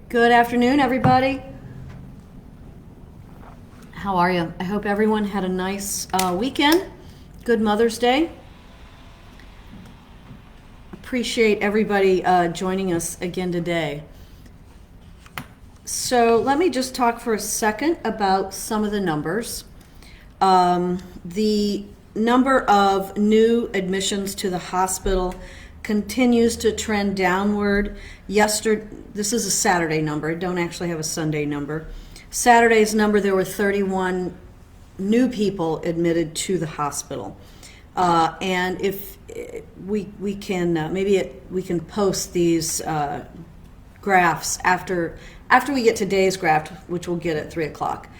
Good afternoon, everybody. How are you? I hope everyone had a nice weekend. Good Mother's Day. Appreciate everybody joining us again today. So let me just talk for a second about some of the numbers. The number of new admissions to the hospital continues to trend downward. This is a Saturday number. I don't actually have a Sunday number. Saturday's number, there were 31 new people admitted to the hospital. And if we can, we can post these graphs after we get today's graph, which we'll get at 3 o'clock.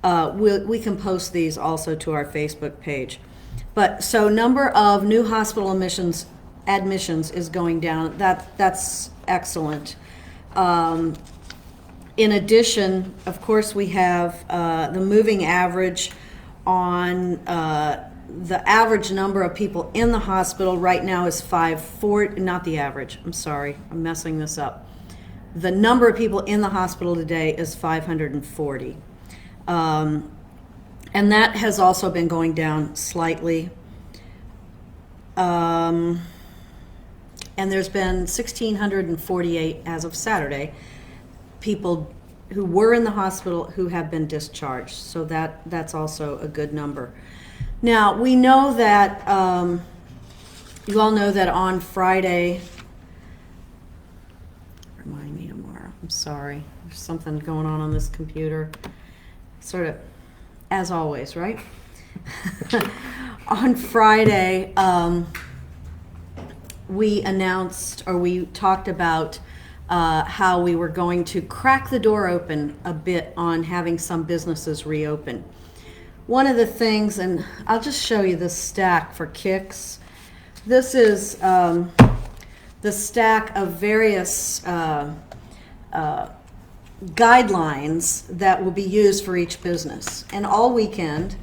We can post these also to our Facebook page. But so number of new hospital admissions is going down. That's excellent. In addition, of course, we have the moving average on the average number of people in the hospital right now is 540. Not the average. I'm sorry. I'm messing this up. The number of people in the hospital today is 540. And that has also been going down slightly. And there's been 1,648 as of Saturday people who were in the hospital who have been discharged. So that's also a good number. Now, we know that, you all know that on Friday, remind me tomorrow, I'm sorry, there's something going on this computer. Sort of, as always, right? On Friday, we announced, or we talked about how we were going to crack the door open a bit on having some businesses reopen. One of the things, and I'll just show you this stack for kicks. This is the stack of various guidelines that will be used for each business. And all weekend,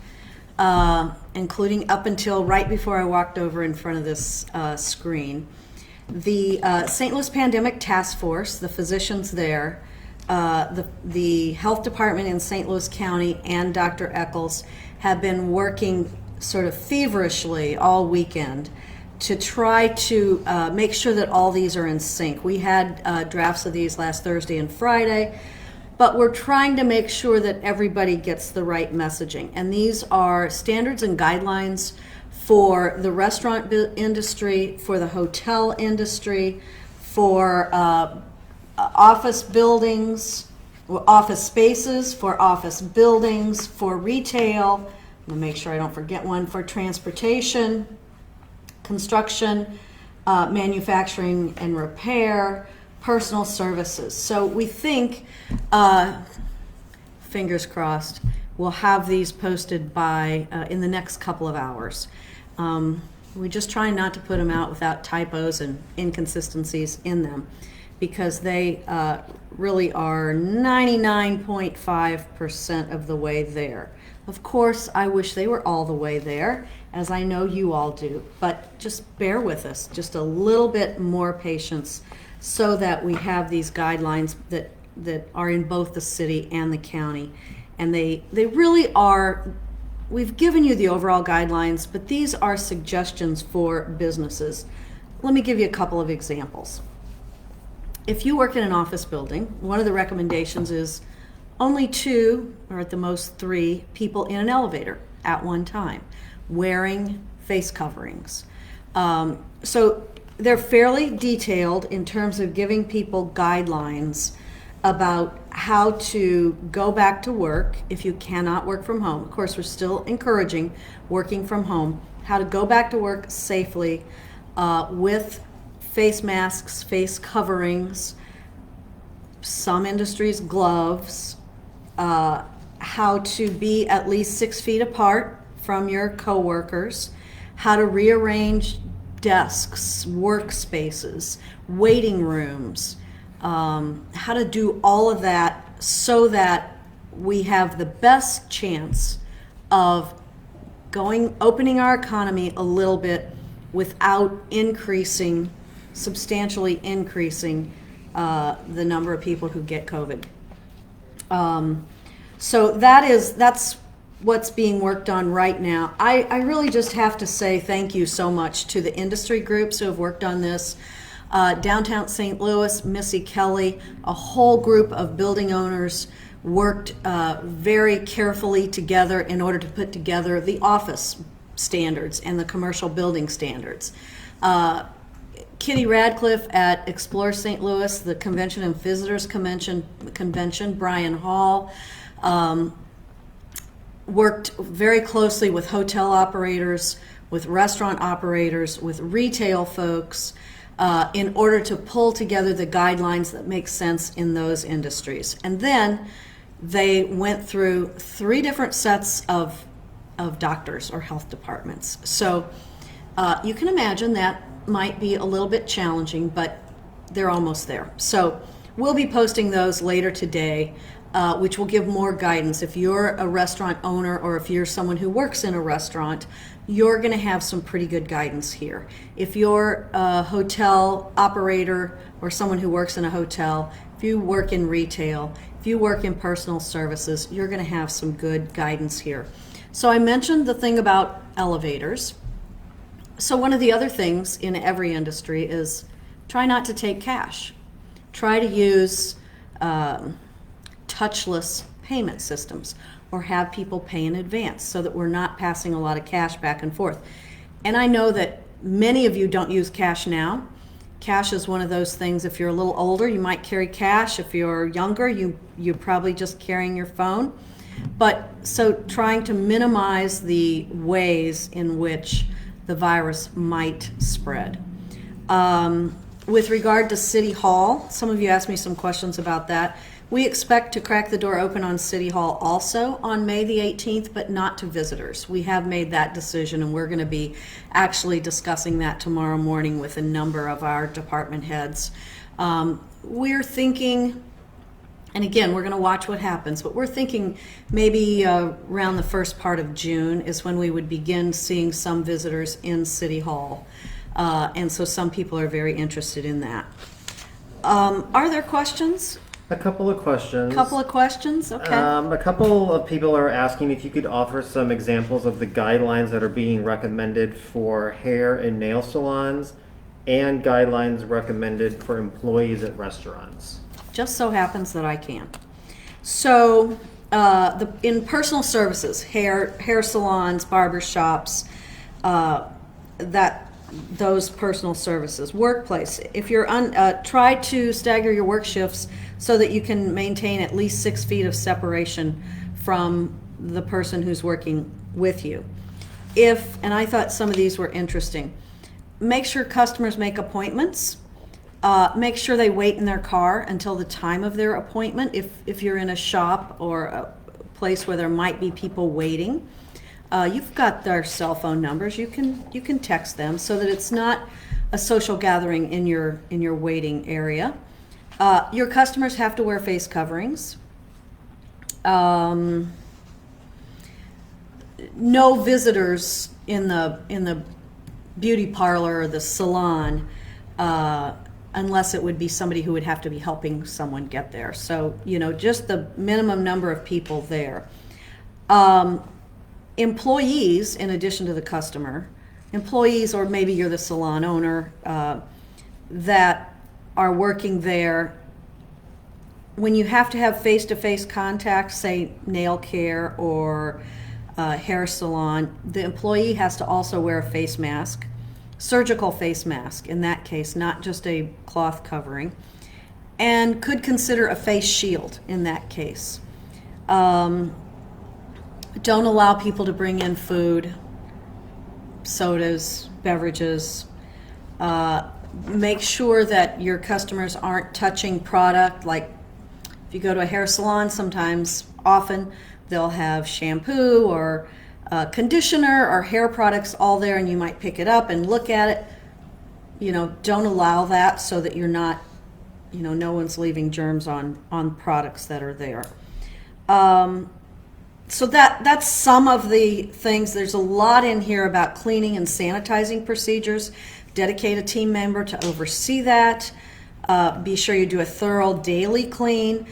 including up until right before I walked over in front of this screen, the St. Louis Pandemic Task Force, the physicians there, the health department in St. Louis County, and Dr. Eccles have been working sort of feverishly all weekend to try to make sure that all these are in sync. We had drafts of these last Thursday and Friday, but we're trying to make sure that everybody gets the right messaging. And these are standards and guidelines for the restaurant industry, for the hotel industry, for office buildings, office spaces, for office buildings, for retail. I'm gonna make sure I don't forget one, for transportation, construction, manufacturing and repair, personal services. So we think, fingers crossed, we'll have these posted by in the next couple of hours. We just try not to put them out without typos and inconsistencies in them, because they really are 99.5% of the way there. Of course, I wish they were all the way there, as I know you all do, but just bear with us, just a little bit more patience, so that we have these guidelines that are in both the city and the county. And they really are, we've given you the overall guidelines, but these are suggestions for businesses. Let me give you a couple of examples. If you work in an office building, one of the recommendations is only 2, or at the most 3, people in an elevator at one time, wearing face coverings. So they're fairly detailed in terms of giving people guidelines about how to go back to work if you cannot work from home. Of course, we're still encouraging working from home, how to go back to work safely with face masks, face coverings, some industries, gloves, how to be at least 6 feet apart from your coworkers, how to rearrange desks, workspaces, waiting rooms, how to do all of that so that we have the best chance of opening our economy a little bit without substantially increasing the number of people who get COVID. So that's what's being worked on right now. I really just have to say thank you so much to the industry groups who have worked on this. Downtown St. Louis, Missy Kelly, a whole group of building owners worked very carefully together in order to put together the office standards and the commercial building standards. Kitty Radcliffe at Explore St. Louis, the Convention and Visitors Convention, Brian Hall, worked very closely with hotel operators, with restaurant operators, with retail folks, in order to pull together the guidelines that make sense in those industries. And then they went through 3 different sets of doctors or health departments. So you can imagine that might be a little bit challenging, but they're almost there. So we'll be posting those later today, which will give more guidance. If you're a restaurant owner or if you're someone who works in a restaurant, you're going to have some pretty good guidance here. If you're a hotel operator or someone who works in a hotel, if you work in retail, if you work in personal services, you're going to have some good guidance here. So I mentioned the thing about elevators. So one of the other things in every industry is try not to take cash. Try to use touchless payment systems or have people pay in advance so that we're not passing a lot of cash back and forth. And I know that many of you don't use cash now. Cash is one of those things, if you're a little older, you might carry cash. If you're younger, you're probably just carrying your phone. But so trying to minimize the ways in which the virus might spread. With regard to City Hall, some of you asked me some questions about that. We expect to crack the door open on City Hall also on May the 18th, but not to visitors. We have made that decision, and we're going to be actually discussing that tomorrow morning with a number of our department heads. We're thinking, and again, we're going to watch what happens, but we're thinking maybe around the first part of June is when we would begin seeing some visitors in City Hall. And so some people are very interested in that. Are there questions? A couple of questions. Okay. A couple of people are asking if you could offer some examples of the guidelines that are being recommended for hair and nail salons and guidelines recommended for employees at restaurants. Just so happens that I can. So in personal services, hair salons, barber shops, those personal services. Workplace, if you're try to stagger your work shifts so that you can maintain at least 6 feet of separation from the person who's working with you. And I thought some of these were interesting, make sure customers make appointments. Make sure they wait in their car until the time of their appointment if you're in a shop or a place where there might be people waiting. You've got their cell phone numbers. You can text them so that it's not a social gathering in your waiting area. Your customers have to wear face coverings. No visitors in the beauty parlor or the salon, unless it would be somebody who would have to be helping someone get there. So, just the minimum number of people there. Employees, in addition to the customer, employees, or maybe you're the salon owner, that are working there, when you have to have face-to-face contact, say nail care or hair salon, the employee has to also wear a face mask, surgical face mask in that case, not just a cloth covering, and could consider a face shield in that case. Don't allow people to bring in food, sodas, beverages. Make sure that your customers aren't touching product. Like if you go to a hair salon, often they'll have shampoo or conditioner or hair products all there, and you might pick it up and look at it. Don't allow that so that you're not, no one's leaving germs on products that are there. So that's some of the things. There's a lot in here about cleaning and sanitizing procedures. Dedicate a team member to oversee that. Be sure you do a thorough daily clean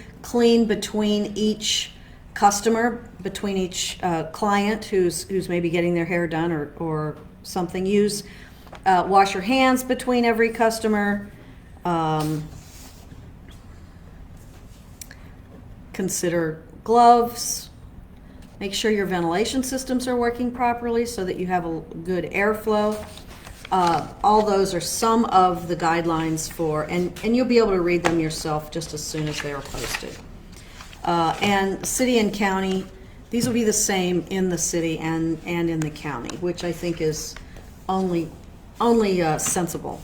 between each customer, between each client who's maybe getting their hair done or something. Wash your hands between every customer. Consider gloves. Make sure your ventilation systems are working properly so that you have a good airflow. All those are some of the guidelines for, and you'll be able to read them yourself just as soon as they are posted. And city and county, these will be the same in the city and in the county, which I think is only sensible.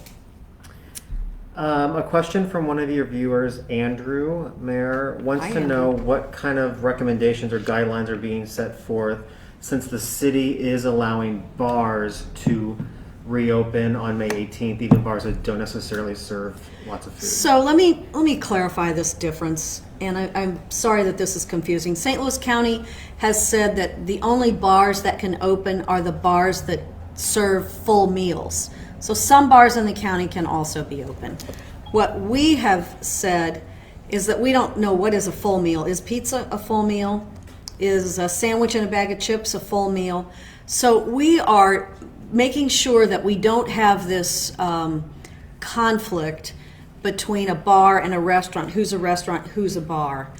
A question from one of your viewers, Andrew Mayer, wants Hi, to know what kind of recommendations or guidelines are being set forth since the city is allowing bars to reopen on May 18th, even bars that don't necessarily serve lots of food. So let me clarify this difference, and I'm sorry that this is confusing. St. Louis County has said that the only bars that can open are the bars that serve full meals. So some bars in the county can also be open. What we have said is that we don't know what is a full meal. Is pizza a full meal? Is a sandwich and a bag of chips a full meal? So we are making sure that we don't have this conflict between a bar and a restaurant, who's a bar.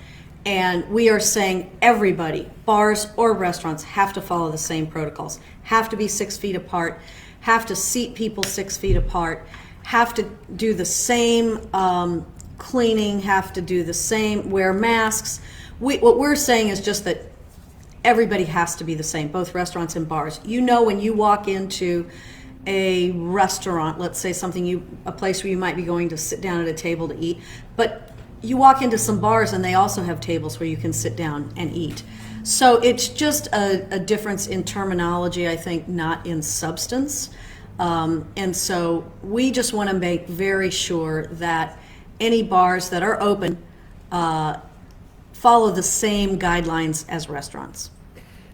And we are saying everybody, bars or restaurants, have to follow the same protocols, have to be 6 feet apart, have to seat people 6 feet apart, have to do the same cleaning, have to do the same, wear masks. What we're saying is just that everybody has to be the same, both restaurants and bars. You know, when you walk into a restaurant, let's say a place where you might be going to sit down at a table to eat, but you walk into some bars and they also have tables where you can sit down and eat. So it's just a difference in terminology, I think, not in substance. And so we just want to make very sure that any bars that are open follow the same guidelines as restaurants.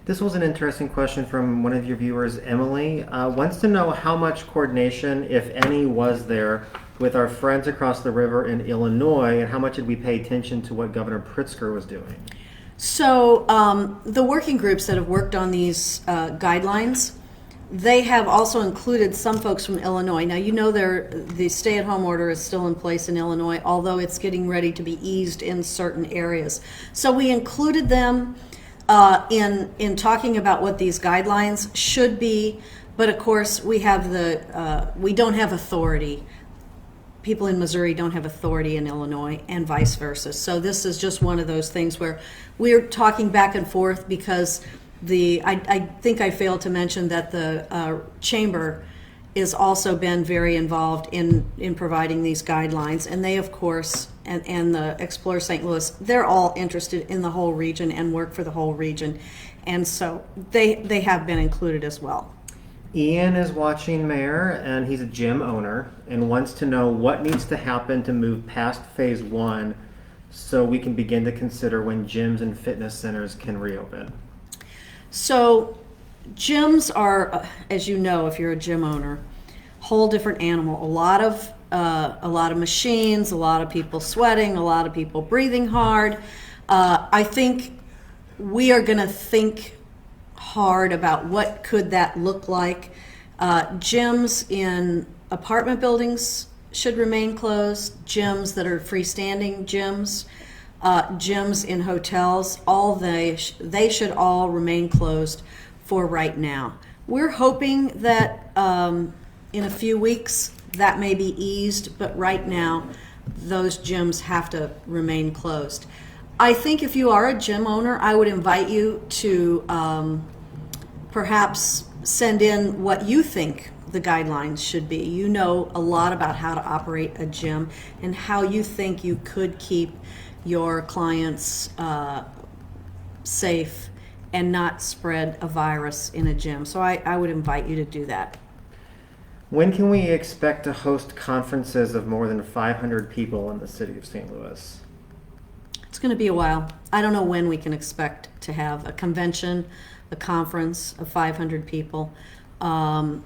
This was an interesting question from one of your viewers, Emily. Wants to know how much coordination, if any, was there with our friends across the river in Illinois, and how much did we pay attention to what Governor Pritzker was doing? So the working groups that have worked on these guidelines, they have also included some folks from Illinois. Now, you know the stay-at-home order is still in place in Illinois, although it's getting ready to be eased in certain areas. So we included them in talking about what these guidelines should be, but of course we don't have authority. People in Missouri don't have authority in Illinois, and vice versa. So this is just one of those things where we're talking back and forth because I think I failed to mention that the chamber has also been very involved in providing these guidelines, and they, of course, and the Explore St. Louis, they're all interested in the whole region and work for the whole region, and so they have been included as well. Ian is watching, Mayor, and he's a gym owner and wants to know what needs to happen to move past phase 1 so we can begin to consider when gyms and fitness centers can reopen. So gyms are, as you know, if you're a gym owner, whole different animal. A lot of machines, a lot of people sweating, a lot of people breathing hard. I think we are going to think hard about what could that look like. Gyms in apartment buildings should remain closed. Gyms that are freestanding gyms, gyms in hotels, they should all remain closed for right now. We're hoping that in a few weeks that may be eased, but right now those gyms have to remain closed. I think if you are a gym owner, I would invite you to perhaps send in what you think the guidelines should be. You know a lot about how to operate a gym and how you think you could keep your clients safe and not spread a virus in a gym. So I would invite you to do that. When can we expect to host conferences of more than 500 people in the city of St. Louis? It's going to be a while. I don't know when we can expect to have a convention, a conference of 500 people. I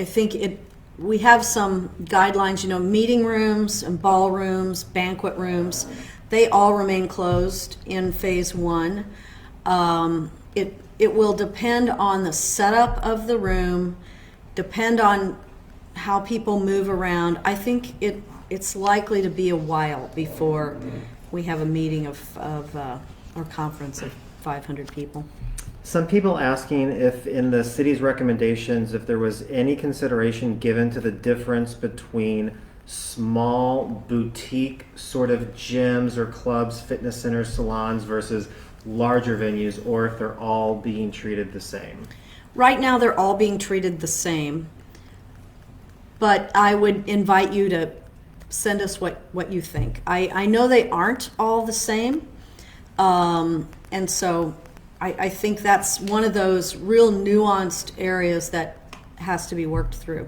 think we have some guidelines, meeting rooms and ballrooms, banquet rooms, they all remain closed in phase one. It will depend on the setup of the room, depend on how people move around. I think it's likely to be a while before we have a meeting or conference of 500 people. Some people asking if in the city's recommendations, if there was any consideration given to the difference between small boutique sort of gyms or clubs, fitness centers, salons versus larger venues, or if they're all being treated the same. Right now, they're all being treated the same, but I would invite you to send us what you think. I know they aren't all the same, and so I think that's one of those real nuanced areas that has to be worked through.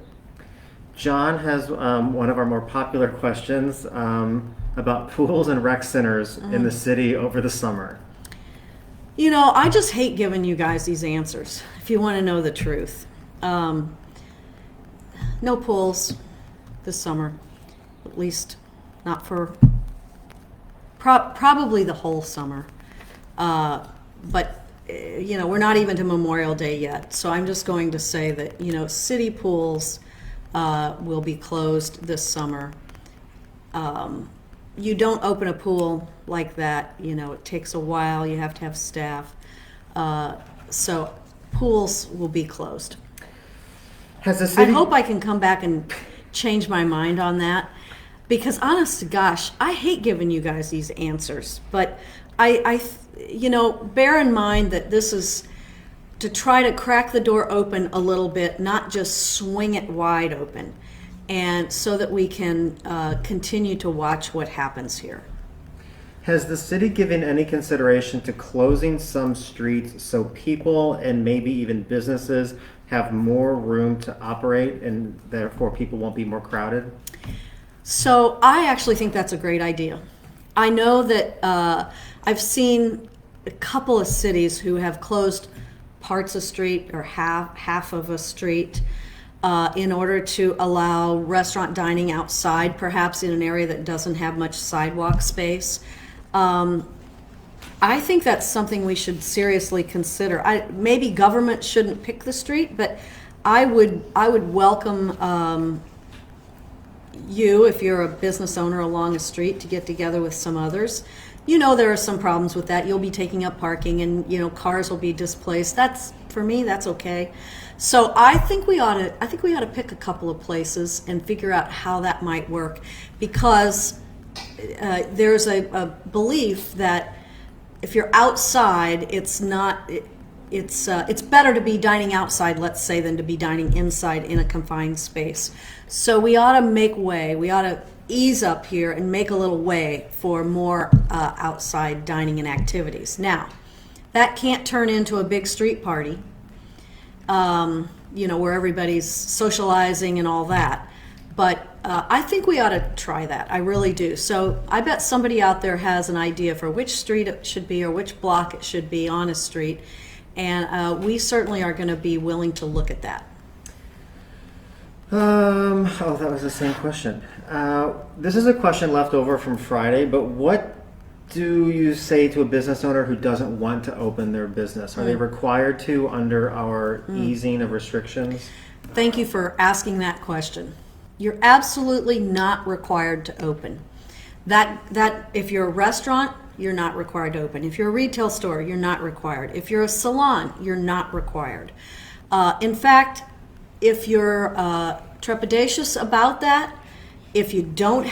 John has one of our more popular questions about pools and rec centers in the city over the summer. I just hate giving you guys these answers, if you want to know the truth. No pools this summer, at least not for probably the whole summer. But we're not even to Memorial Day yet, so I'm just going to say that, city pools will be closed this summer. You don't open a pool like that, it takes a while, you have to have staff. So pools will be closed. Has the city... I hope I can come back and change my mind on that, because honest to gosh, I hate giving you guys these answers, but I bear in mind that this is to try to crack the door open a little bit, not just swing it wide open, and so that we can continue to watch what happens here. Has the city given any consideration to closing some streets so people and maybe even businesses have more room to operate and therefore people won't be more crowded? So I actually think that's a great idea. I know that I've seen a couple of cities who have closed parts of street or half of a street in order to allow restaurant dining outside, perhaps in an area that doesn't have much sidewalk space. I think that's something we should seriously consider. Maybe government shouldn't pick the street, but I would welcome you, if you're a business owner along a street, to get together with some others. There are some problems with that. You'll be taking up parking, and cars will be displaced. For me, that's okay. So I think we ought to pick a couple of places and figure out how that might work, because there's a belief that if you're outside, it's better to be dining outside, let's say, than to be dining inside in a confined space. So we ought to make way. We ought to ease up here and make a little way for more outside dining and activities. Now, that can't turn into a big street party, where everybody's socializing and all that. But I think we ought to try that. I really do. So I bet somebody out there has an idea for which street it should be or which block it should be on a street. And we certainly are going to be willing to look at that. That was the same question. This is a question left over from Friday, but what do you say to a business owner who doesn't want to open their business? Are they required to under our easing of restrictions? Thank you for asking that question. You're absolutely not required to open. That if you're a restaurant, you're not required to open. If you're a retail store, you're not required. If you're a salon, you're not required. In fact, if you're trepidatious about that, if you don't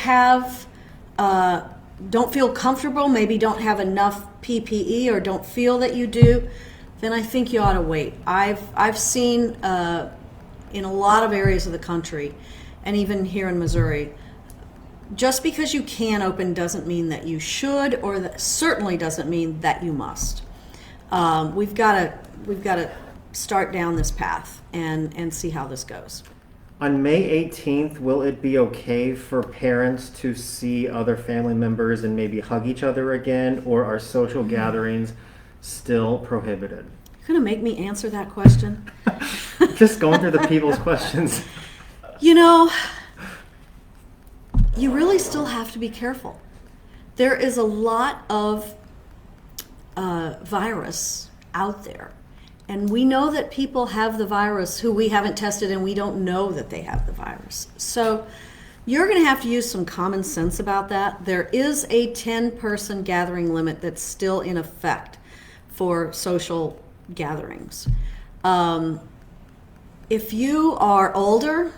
feel comfortable, maybe don't have enough PPE or don't feel that you do, then I think you ought to wait. I've seen in a lot of areas of the country, and even here in Missouri, just because you can open doesn't mean that you should, or that certainly doesn't mean that you must. We've got to start down this path and see how this goes. On May 18th, will it be okay for parents to see other family members and maybe hug each other again, or are social gatherings still prohibited? You're going to make me answer that question? Just going through the people's questions. You know, you really still have to be careful. There is a lot of virus out there. And we know that people have the virus who we haven't tested, and we don't know that they have the virus. So you're going to have to use some common sense about that. There is a 10-person gathering limit that's still in effect for social gatherings. If you are older,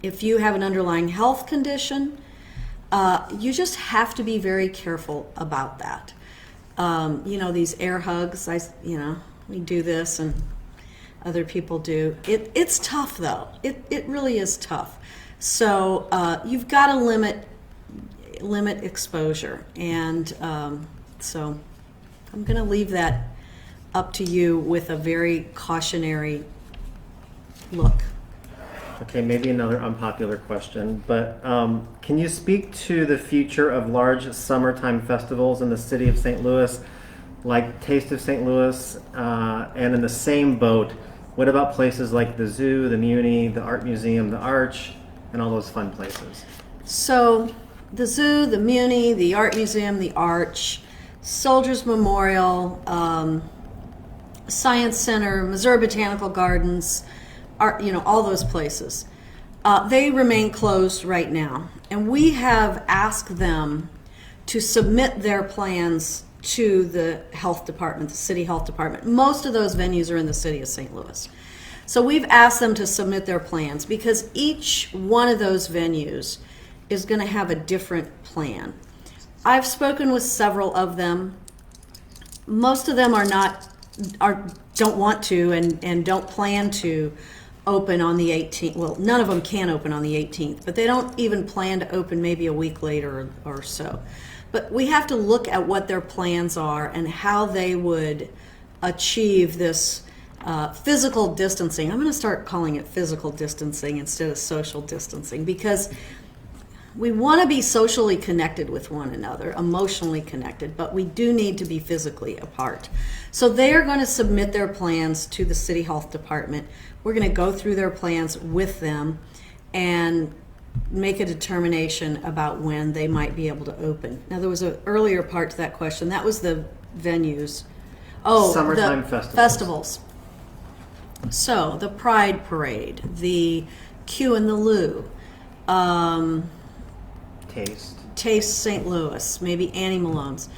if you have an underlying health condition, you just have to be very careful about that. You know, these air hugs, we do this and other people do. It's tough though. It really is tough. So you've got to limit exposure. And so I'm going to leave that up to you with a very cautionary look. Okay, maybe another unpopular question, but can you speak to the future of large summertime festivals in the city of St. Louis, like Taste of St. Louis, and in the same boat, what about places like the Zoo, the Muni, the Art Museum, the Arch, and all those fun places? So the Zoo, the Muni, the Art Museum, the Arch, Soldiers Memorial, Science Center, Missouri Botanical Gardens, all those places. They remain closed right now. And we have asked them to submit their plans to the health department, the city health department. Most of those venues are in the city of St. Louis. So we've asked them to submit their plans because each one of those venues is going to have a different plan. I've spoken with several of them. Most of them don't want to and don't plan to open on the 18th. Well, none of them can open on the 18th, but they don't even plan to open maybe a week later or so. But we have to look at what their plans are and how they would achieve this physical distancing. I'm going to start calling it physical distancing instead of social distancing, because we want to be socially connected with one another, emotionally connected, but we do need to be physically apart. So they are going to submit their plans to the city health department. We're going to go through their plans with them and make a determination about when they might be able to open. Now, there was an earlier part to that question. That was the venues. Oh, Summertime the festivals. So the Pride Parade, the Q and the Lou, Taste St. Louis, maybe Annie Malone's.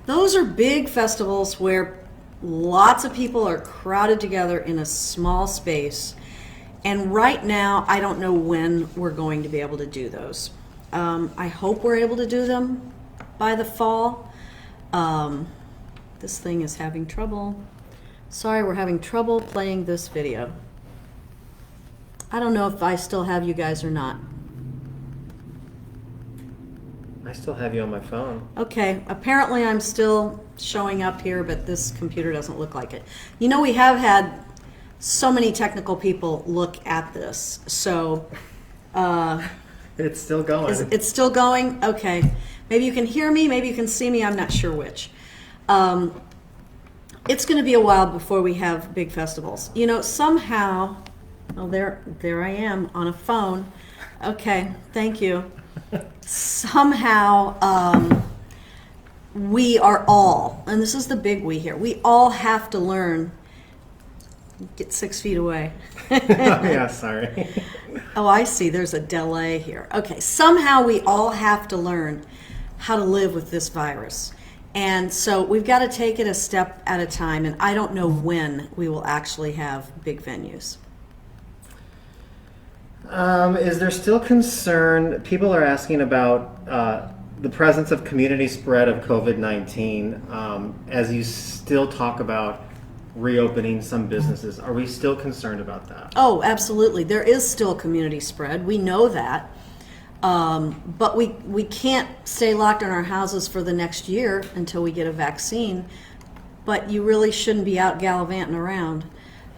Those are big festivals where lots of people are crowded together in a small space. And right now, I don't know when we're going to be able to do those. I hope we're able to do them by the fall. This thing is having trouble. Sorry, we're having trouble playing this video. I don't know if I still have you guys or not. I still have you on my phone. Okay, apparently I'm still showing up here, but this computer doesn't look like it. You know, we have had so many technical people look at this, so it's still going. It's still going? Okay. Maybe you can hear me, maybe you can see me, I'm not sure which. It's going to be a while before we have big festivals. You know, somehow, oh, there I am on a phone. Okay, thank you. Somehow, we are all, and this is the big we here, we all have to learn. Get 6 feet away. Yeah, sorry. Oh, I see. There's a delay here. Okay, somehow we all have to learn how to live with this virus. And so we've got to take it a step at a time, and I don't know when we will actually have big venues. Is there still concern? People are asking about the presence of community spread of COVID-19 as you still talk about reopening some businesses. Are we still concerned about that? Oh, absolutely. There is still community spread. We know that. But we can't stay locked in our houses for the next year until we get a vaccine. But you really shouldn't be out gallivanting around.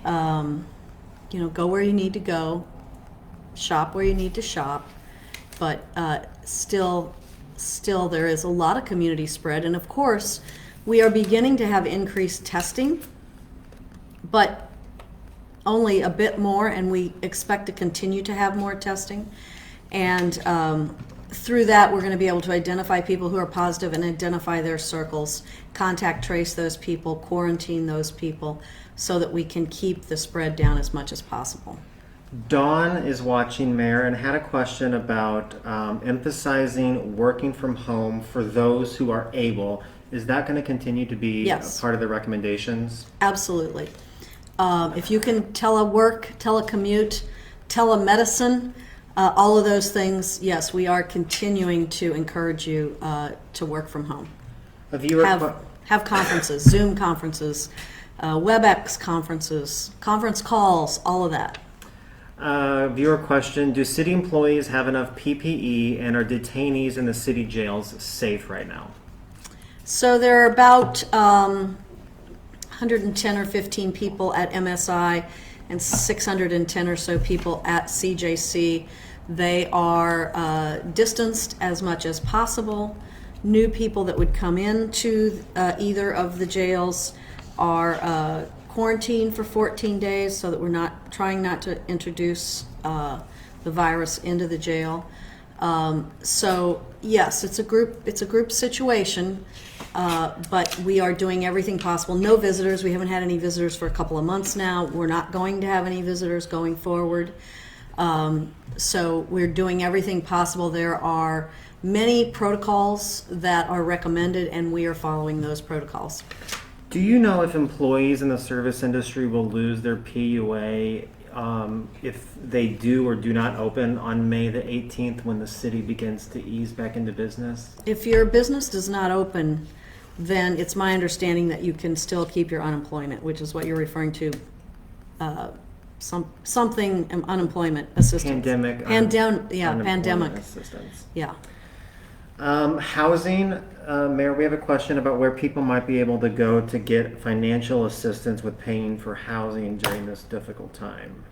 Go where you need to go. Shop where you need to shop. But still there is a lot of community spread. And of course, we are beginning to have increased testing. But only a bit more, and we expect to continue to have more testing. And through that, we're going to be able to identify people who are positive and identify their circles, contact trace those people, quarantine those people, so that we can keep the spread down as much as possible. Dawn is watching, Mayor, and had a question about emphasizing working from home for those who are able. Is that going to continue to be Yes. a part of the recommendations? Absolutely. If you can telework, telecommute, telemedicine, all of those things, yes, we are continuing to encourage you to work from home. A viewer Have conferences, Zoom conferences, WebEx conferences, conference calls, all of that. Viewer question, do city employees have enough PPE, and are detainees in the city jails safe right now? So there are about 110 or 15 people at MSI and 610 or so people at CJC. They are distanced as much as possible. New people that would come into either of the jails are quarantined for 14 days so that we're not trying not to introduce the virus into the jail. So yes, it's a group situation, but we are doing everything possible. No visitors. We haven't had any visitors for a couple of months now. We're not going to have any visitors going forward. So we're doing everything possible. There are many protocols that are recommended, and we are following those protocols. Do you know if employees in the service industry will lose their PUA if they do or do not open on May the 18th when the city begins to ease back into business? If your business does not open, then it's my understanding that you can still keep your unemployment, which is what you're referring to, something unemployment assistance. Pandemic. Pandemic assistance. Yeah. Housing, Mayor, we have a question about where people might be able to go to get financial assistance with paying for housing during this difficult time.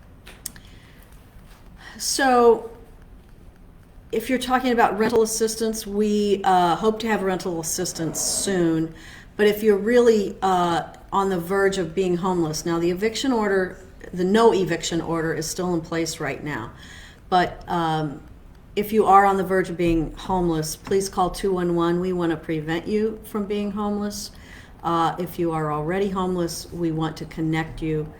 So if you're talking about rental assistance, we hope to have rental assistance soon. But if you're really on the verge of being homeless, now the eviction order, the no eviction order is still in place right now. But if you are on the verge of being homeless, please call 211. We want to prevent you from being homeless. If you are already homeless, we want to connect you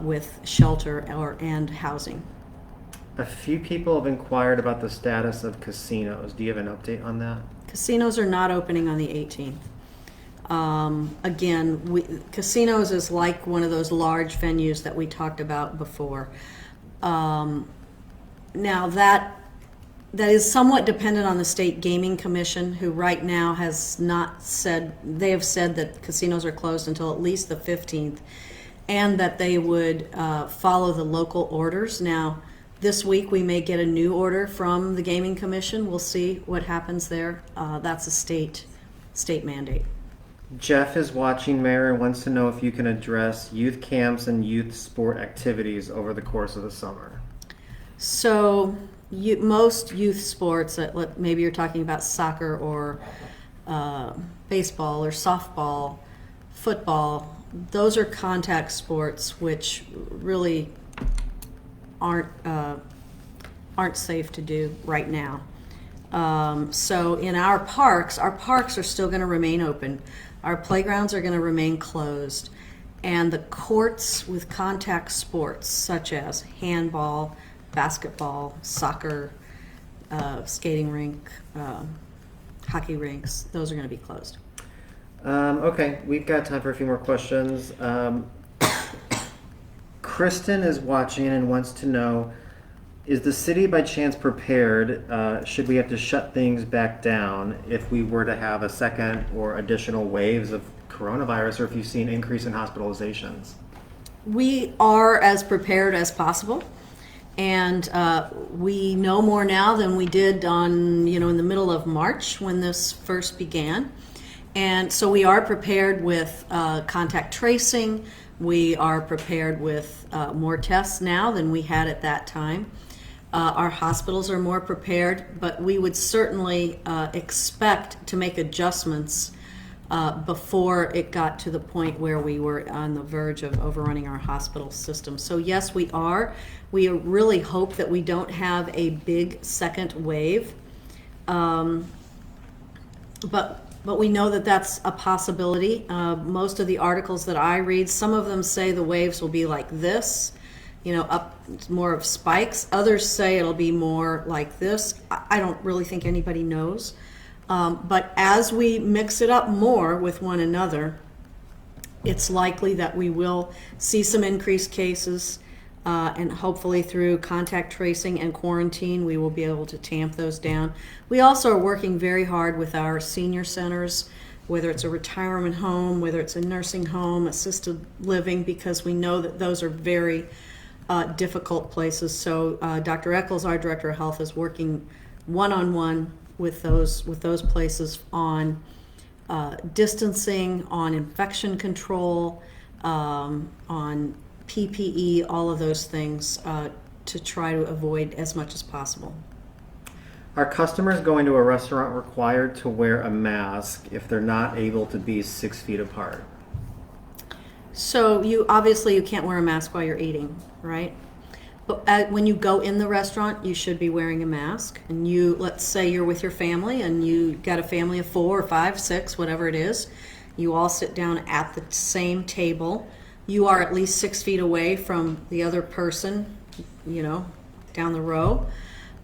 with shelter and housing. A few people have inquired about the status of casinos. Do you have an update on that? Casinos are not opening on the 18th. Again, casinos is like one of those large venues that we talked about before. Now that is somewhat dependent on the State Gaming Commission, who right now has not said, they have said that casinos are closed until at least the 15th, and that they would follow the local orders. Now, this week we may get a new order from the Gaming Commission. We'll see what happens there. That's a state mandate. Jeff is watching, Mayor, and wants to know if you can address youth camps and youth sport activities over the course of the summer. So most youth sports, maybe you're talking about soccer or baseball or softball, football, those are contact sports which really aren't safe to do right now. So in our parks are still going to remain open. Our playgrounds are going to remain closed. And the courts with contact sports such as handball, basketball, soccer, skating rink, hockey rinks, those are going to be closed. Okay, we've got time for a few more questions. Kristen is watching and wants to know, is the city by chance prepared, should we have to shut things back down if we were to have a second or additional waves of coronavirus, or if you've seen an increase in hospitalizations? We are as prepared as possible. And we know more now than we did in the middle of March when this first began. And so we are prepared with contact tracing. We are prepared with more tests now than we had at that time. Our hospitals are more prepared, but we would certainly expect to make adjustments before it got to the point where we were on the verge of overrunning our hospital system. So yes, we are. We really hope that we don't have a big second wave. But we know that that's a possibility. Most of the articles that I read, some of them say the waves will be like this, up more of spikes. Others say it'll be more like this. I don't really think anybody knows. But as we mix it up more with one another, it's likely that we will see some increased cases, and hopefully through contact tracing and quarantine, we will be able to tamp those down. We also are working very hard with our senior centers, whether it's a retirement home, whether it's a nursing home, assisted living, because we know that those are very difficult places. So Dr. Eccles, our Director of Health, is working one-on-one with those places on distancing, on infection control, on PPE, all of those things to try to avoid as much as possible. Are customers going to a restaurant required to wear a mask if they're not able to be 6 feet apart? So you can't wear a mask while you're eating, right? But when you go in the restaurant, you should be wearing a mask. And let's say you're with your family and you got a family of 4 or 5, 6, whatever it is. You all sit down at the same table. You are at least 6 feet away from the other person, down the row.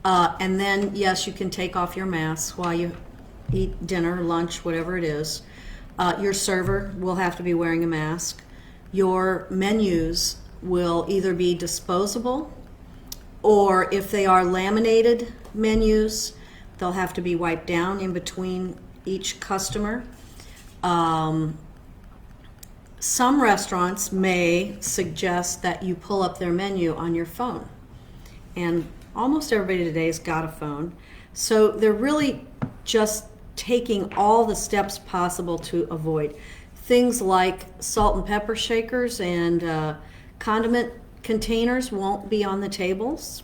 And then, yes, you can take off your mask while you eat dinner, lunch, whatever it is. Your server will have to be wearing a mask. Your menus will either be disposable, or if they are laminated menus, they'll have to be wiped down in between each customer. Some restaurants may suggest that you pull up their menu on your phone, and almost everybody today's got a phone. So they're really just taking all the steps possible to avoid things like salt and pepper shakers and condiment containers won't be on the tables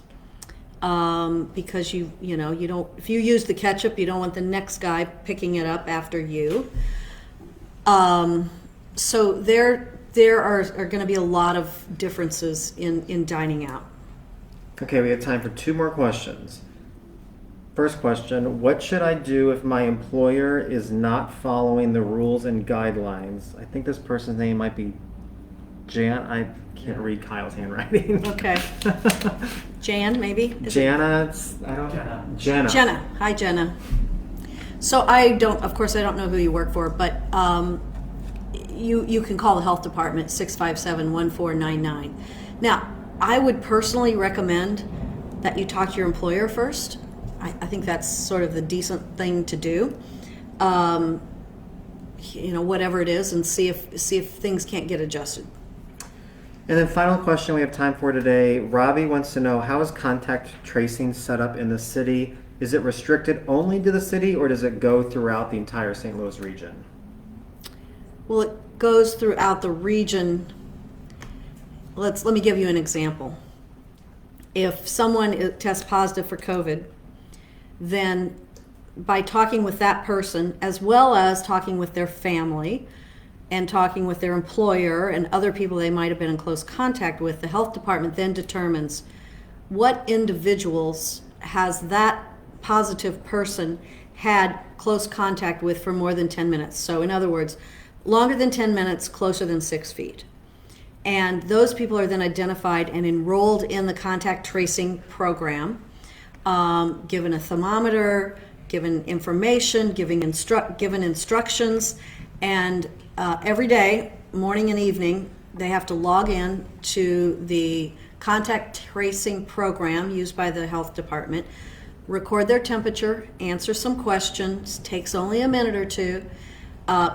because you don't. If you use the ketchup, you don't want the next guy picking it up after you. So there are going to be a lot of differences in dining out. Okay, we have time for 2 more questions. First question, what should I do if my employer is not following the rules and guidelines? I think this person's name might be Jan. I can't read Kyle's handwriting. Okay. Jan, maybe? Jenna. Jenna. Hi, Jenna. So of course I don't know who you work for, but you can call the health department, 657-1499. Now, I would personally recommend that you talk to your employer first. I think that's sort of the decent thing to do. Whatever it is, and see if things can't get adjusted. And then final question we have time for today. Robbie wants to know, how is contact tracing set up in the city? Is it restricted only to the city, or does it go throughout the entire St. Louis region? Well, it goes throughout the region. Let me give you an example. If someone tests positive for COVID, then by talking with that person, as well as talking with their family and talking with their employer and other people they might have been in close contact with, the health department then determines what individuals has that positive person had close contact with for more than 10 minutes. So in other words, longer than 10 minutes, closer than 6 feet. And those people are then identified and enrolled in the contact tracing program, given a thermometer, given information, given instructions, and every day, morning and evening, they have to log in to the contact tracing program used by the health department, record their temperature, answer some questions, takes only a minute or 2,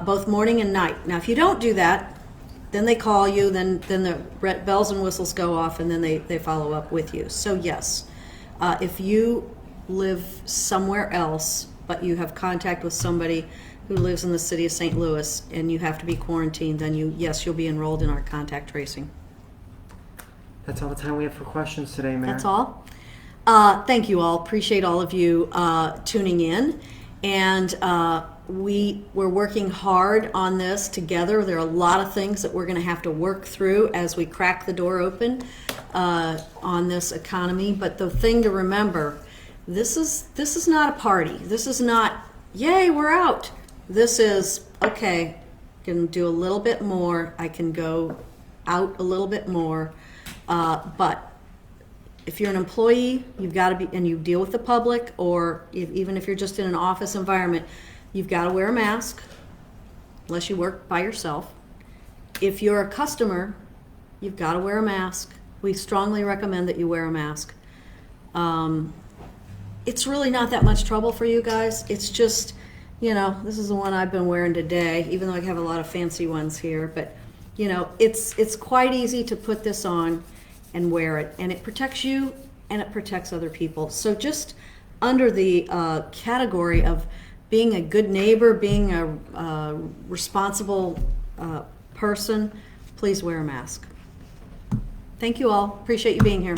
both morning and night. Now, if you don't do that, then they call you, then the bells and whistles go off, and then they follow up with you. So yes, if you live somewhere else, but you have contact with somebody who lives in the city of St. Louis and you have to be quarantined, then you'll be enrolled in our contact tracing. That's all the time we have for questions today, Mayor. That's all. Thank you all. Appreciate all of you tuning in. And we're working hard on this together. There are a lot of things that we're going to have to work through as we crack the door open on this economy. But the thing to remember, this is not a party. This is not, yay, we're out. This is, okay, I can do a little bit more. I can go out a little bit more. But if you're an employee, you've got to be, and you deal with the public, or even if you're just in an office environment, you've got to wear a mask, unless you work by yourself. If you're a customer, you've got to wear a mask. We strongly recommend that you wear a mask. It's really not that much trouble for you guys. It's just, you know, this is the one I've been wearing today, even though I have a lot of fancy ones here. But, you know, it's quite easy to put this on and wear it, and it protects you and it protects other people. So just under the category of being a good neighbor, being a responsible person, please wear a mask. Thank you all. Appreciate you being here.